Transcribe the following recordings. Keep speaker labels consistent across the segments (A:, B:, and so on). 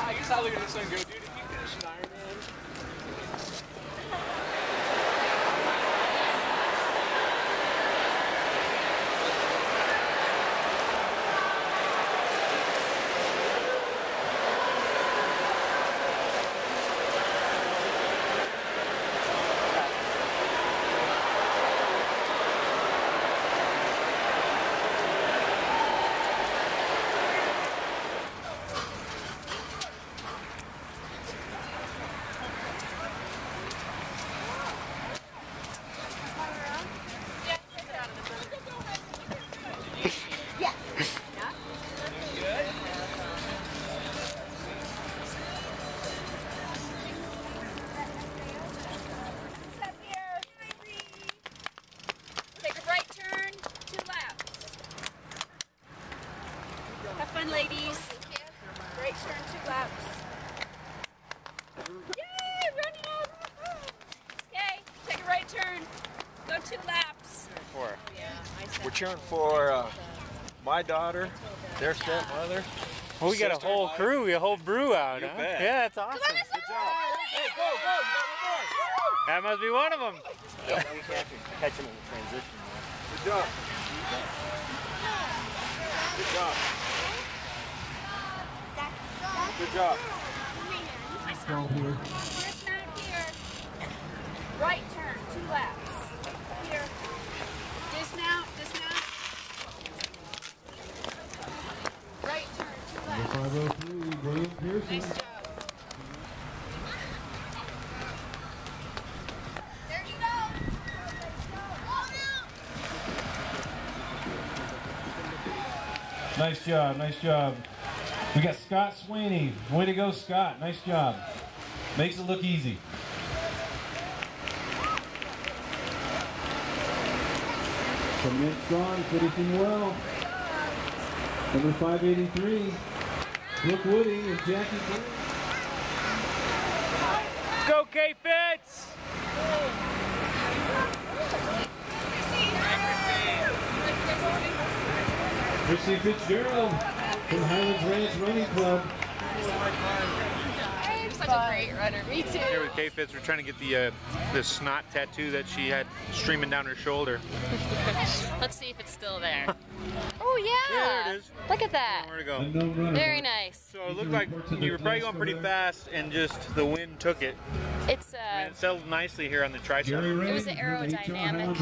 A: I guess I'll look at this one and go, dude, if you finish an Ironman.
B: Have fun, ladies. Great turn, 2 laps. Yay, running up. Okay, take a right turn. Go 2 laps.
C: We're cheering for my daughter, their stepmother.
D: Well, we got a whole crew, a whole brew out, huh?
C: Bet.
D: Yeah, that's awesome.
C: Good job. Hey, go, go, go,
D: That must be one of them.
C: Yeah, we have to catch him in the transition. Good job. Good job. Good job.
B: Dismount here. Right turn, 2 laps. Here. Dismount, dismount. Right turn, 2 laps.
E: 503,
B: Nice job. There you go.
E: Nice job, nice job. We got Scott Sweeney. Way to go, Scott. Nice job. Makes it look easy. Coming in strong, finishing well. Number 583, Brooke Woody and Jackie Green.
D: Go, K-Fitz!
E: Chrissy Fitzgerald from Highlands Ranch Running Club.
B: I'm such a great runner. Me too.
D: Here with K-Fitz, we're trying to get the snot tattoo that she had streaming down her shoulder.
F: Let's see if it's still there. Oh yeah!
D: Yeah, there it is.
F: Look at that.
D: Where'd it go?
F: Very nice.
D: So it looked like you were probably going pretty fast and just the wind took it.
F: It's
D: And it settled nicely here on the tricep.
F: it was an aerodynamic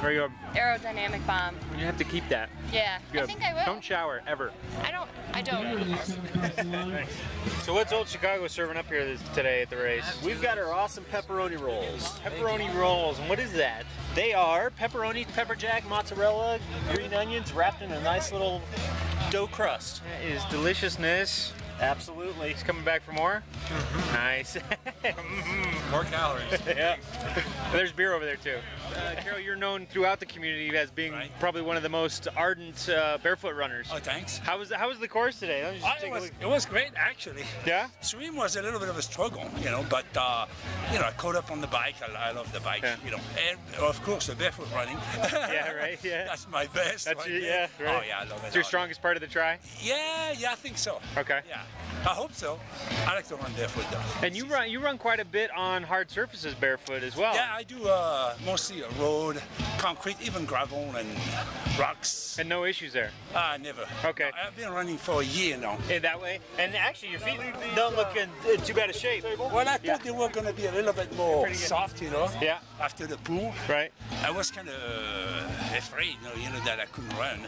D: There you go.
F: aerodynamic bomb.
D: You have to keep that.
F: Yeah,
D: Good.
F: I think I will.
D: Don't shower, ever.
F: I don't.
D: Thanks. So what's Old Chicago serving up here today at the race?
C: We've got our awesome pepperoni rolls.
D: Pepperoni rolls, and what is that?
C: They are pepperoni, pepper jack, mozzarella, green onions wrapped in a nice little dough crust.
D: That is deliciousness.
C: Absolutely.
D: He's coming back for more? Nice.
A: More calories.
D: Yeah. There's beer over there too. Carol, you're known throughout the community as being probably one of the most ardent barefoot runners.
G: Oh, thanks.
D: How was the course today? Let me just take a look.
G: It was great, actually.
D: Yeah?
G: Swim was a little bit of a struggle, but I caught up on the bike. I love the bike, and of course the barefoot running.
D: Yeah, right. Yeah.
G: That's my best.
D: That's
G: right
D: your,
G: there.
D: yeah, right.
G: Oh yeah, I love it.
D: It's your strongest part of the try?
G: Yeah, I think so.
D: Okay.
G: Yeah, I hope so. I like to run barefoot though.
D: And you run quite a bit on hard surfaces barefoot as well.
G: Yeah, I do mostly road, concrete, even gravel and rocks.
D: And no issues there?
G: Never.
D: Okay.
G: I've been running for a year now.
D: In that way? And actually your feet don't look in too bad a shape.
G: Well, I thought they were going to be a little bit more soft,
D: Yeah.
G: after the pool.
D: Right.
G: I was kind of afraid, that I couldn't run.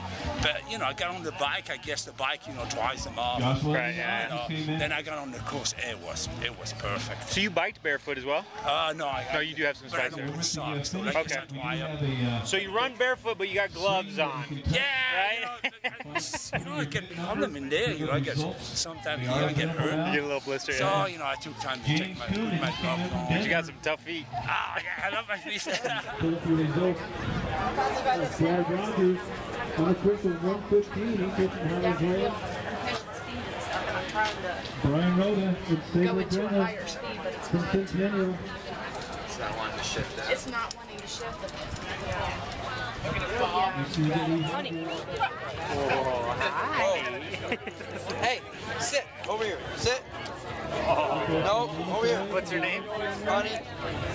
G: But, I got on the bike. I guess the bike, dries them off.
D: Right, yeah.
G: Then I got on the course. It was perfect.
D: So you biked barefoot as well?
G: No,
D: No, you do have some
G: but I
D: spikes
G: don't
D: there.
G: wear socks, so that
D: Okay.
G: doesn't dry up.
D: So you run barefoot, but you got gloves on.
G: Yeah,
D: Right?
G: I get problem in there. I get sometimes I get hurt.
D: You get a little blister.
G: So
D: Yeah.
G: I took time to take my gloves on.
D: But you got some tough feet.
G: Ah, yeah, I love my feet.
E: Brad Rogers, unofficial 115, he's from Highlands Ranch. Brian Rhoda and Sabre Brenna from Centennial.
A: It's not wanting to shift that.
B: It's not wanting to shift it.
A: Hey, sit over here. Sit.
H: Nope. Oh yeah.
D: What's your name?
H: Honey.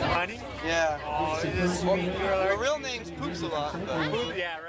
D: Honey?
H: Yeah.
D: Oh,
H: Well, her real name's Poops a lot. But.
D: Yeah, right.